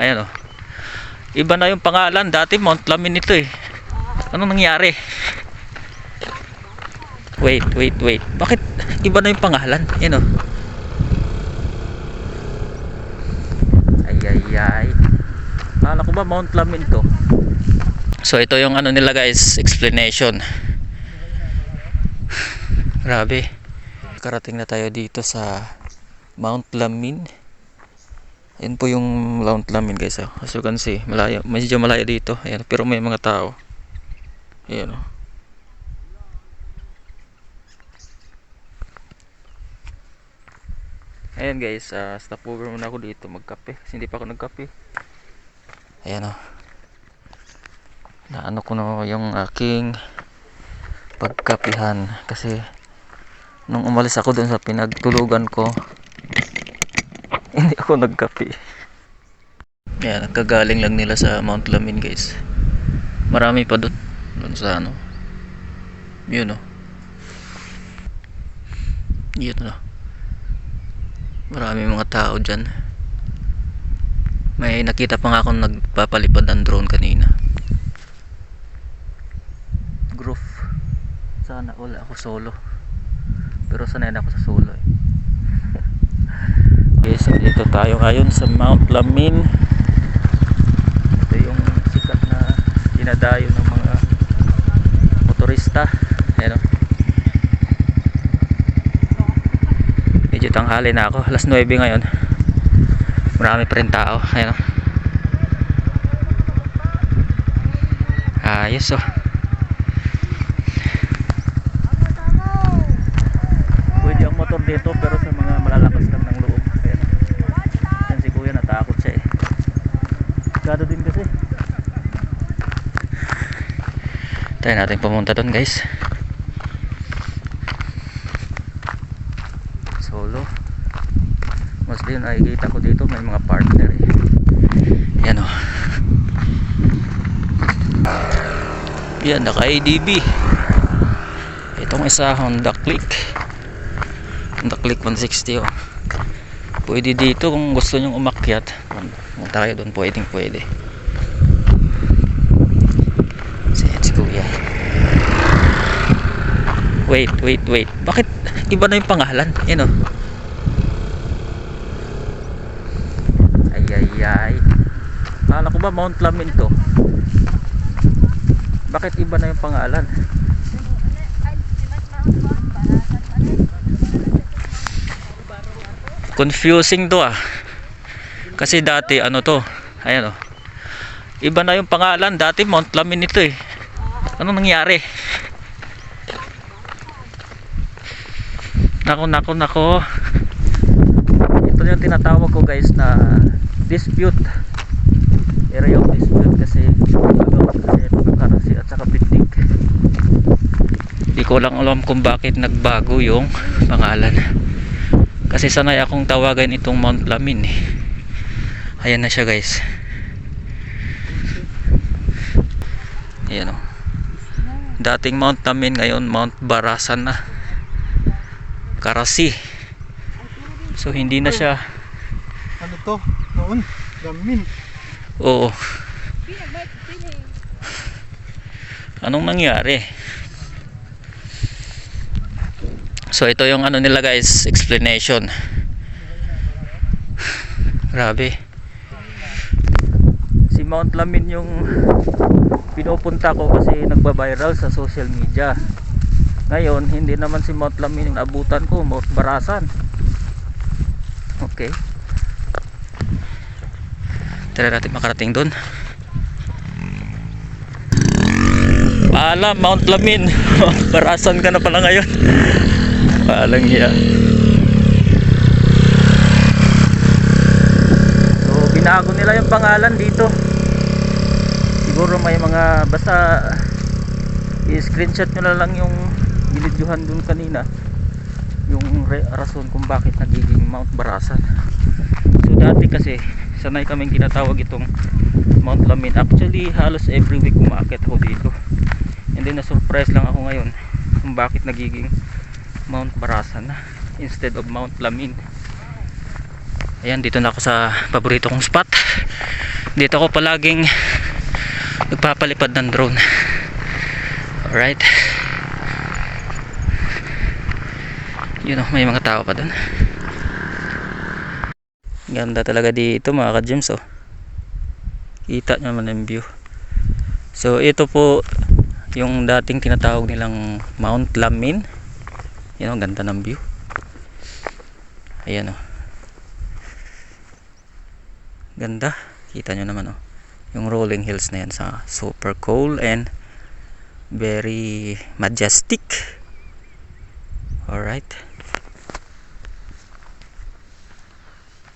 Ayan oh. Iba na yung pangalan. Dati Mount Lamin ito eh. Anong nangyari? Wait. Bakit iba na yung pangalan? Ayan oh. Ay. Akala ko ba Mount Lamin to? So ito yung ano nila guys, explanation. Grabe. Karating na tayo dito sa Mount Lamin. Ayan po yung Mount Lamin guys. As you can see, malayo, medyo malayo dito. Ayan, pero may mga tao. Ayan. Ayan guys, stop over muna ako dito magkape. Kasi hindi pa ako nagkape. Ayan o. Naano ko na yung aking pagkapihan. Kasi nung umalis ako dun sa pinagtulugan ko, hindi ako nagkape. Ayan, nagkagaling lang nila sa Mount Lamin guys. Marami pa doon sa ano. Yun o. Yun o. Marami mga tao dyan. May nakita pa nga akong nagpapalipad ng drone kanina. Groove. Sana wala ako solo. Pero sanay na ako sa solo eh. Okay, so dito tayo ngayon sa Mount Lamin. Ito yung sikat na dinadayo ng mga motorista. Ayan o. Medyo tanghali na ako. Alas 9 ngayon. Marami pa rin tao. Ayan o. Ayos o. Pwede ang motor dito pero sa mga malalakas lang ng loob. Ayan. Yan si kuya natakot siya eh. Gado din kasi. Try natin pumunta doon guys. Solo. Mas din nakikita ko dito may mga partner eh. Yan o. Yan, naka ADB. Itong isa Honda Click 160 oh. Pwede dito kung gusto nyong umakyat. Punta kayo doon, pwede. Si kuya. Wait. Bakit iba na yung pangalan? Yan oh. Ay. Akala ko ba Mount Lamin to? Bakit iba na yung pangalan? Confusing to ah. Kasi dati ano to? Ayan oh. Iba na yung pangalan. Dati Mount Lamin ito eh. Anong nangyari? Nako. Ito yung tinatawag ko guys na dispute. Area of dispute kasi Karasi at saka Pitik. Hindi ko lang alam kung bakit nagbago yung pangalan. Kasi sanay akong tawagan itong Mount Lamin eh. Ayan na siya guys. Ayan o. Dating Mount Lamin, ngayon Mount Barasan na. Karasi. So hindi na siya. Ano to? Noon? Lamin. Oo. Anong nangyari? So ito yung ano nila guys, explanation. Grabe. Si Mount Lamin yung pinupunta ko kasi nagba-viral sa social media. Ngayon hindi naman si Mount Lamin yung abutan ko, Mount Barasan. Okay. Tara natin makarating doon. Paalam Mount Lamin. Barasan ka na pala ngayon. Paalang hiya. So binago nila yung pangalan dito. Siguro may mga basta i-screenshot nyo na lang yung binidyohan dun kanina, yung rason kung bakit nagiging Mount Barasan. So dati kasi sanay kaming tinatawag itong Mount Lamin. Actually halos every week umaakit ako dito. And then na-surprise lang ako ngayon kung bakit nagiging Mount Barasan na instead of Mount Lamin. Ayan, dito na ako sa paborito kong spot. Dito ako palaging nagpapalipad ng drone. Alright. Yun oh, may mga tao pa doon. Ganda talaga dito mga ka-gems oh. Kita nyo naman yung view. So ito po yung dating tinatawag nilang Mount Lamin. Yan oh, ganda ng view. Ayan oh. Ganda. Kita nyo naman oh. Yung rolling hills na yan sa super cool and very majestic. Alright.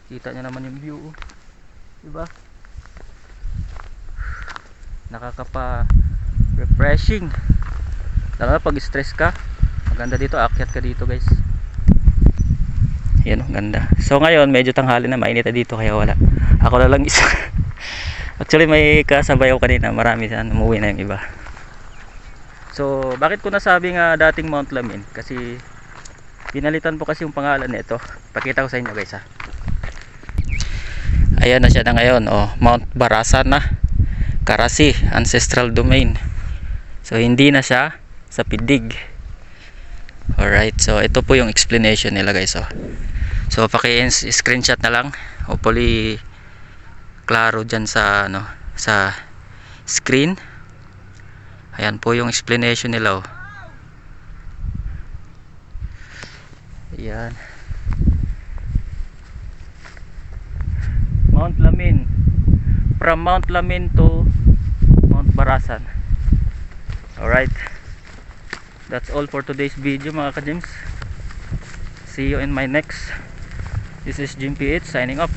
Kita nyo naman yung view oh. Diba? Nakakapa refreshing. Lalo na pag stress ka, maganda dito, aakyat ka dito guys. Yan oh, ganda. So ngayon medyo tanghali na, mainit na dito kaya wala. Ako na lang isa. Actually may kasabay ako kanina, marami saan, umuwi na yung iba. So bakit ko nasabi nga dating Mount Lamin? Kasi pinalitan po kasi yung pangalan nito. Pakita ko sa inyo guys ha. Ayan na siya na ngayon oh, Mount Barasan na. Karasi, ancestral domain. So hindi na siya sa Pidig. Alright, so ito po yung explanation nila guys oh. So paki-screenshot na lang. Hopefully klaro dyan sa ano, sa screen. Ayan po yung explanation nila oh. Ayan. Mount Lamin. From Mount Lamin to Mount Barasan. Alright. That's all for today's video mga ka-gems. See you in my next. This is Jim PH signing up.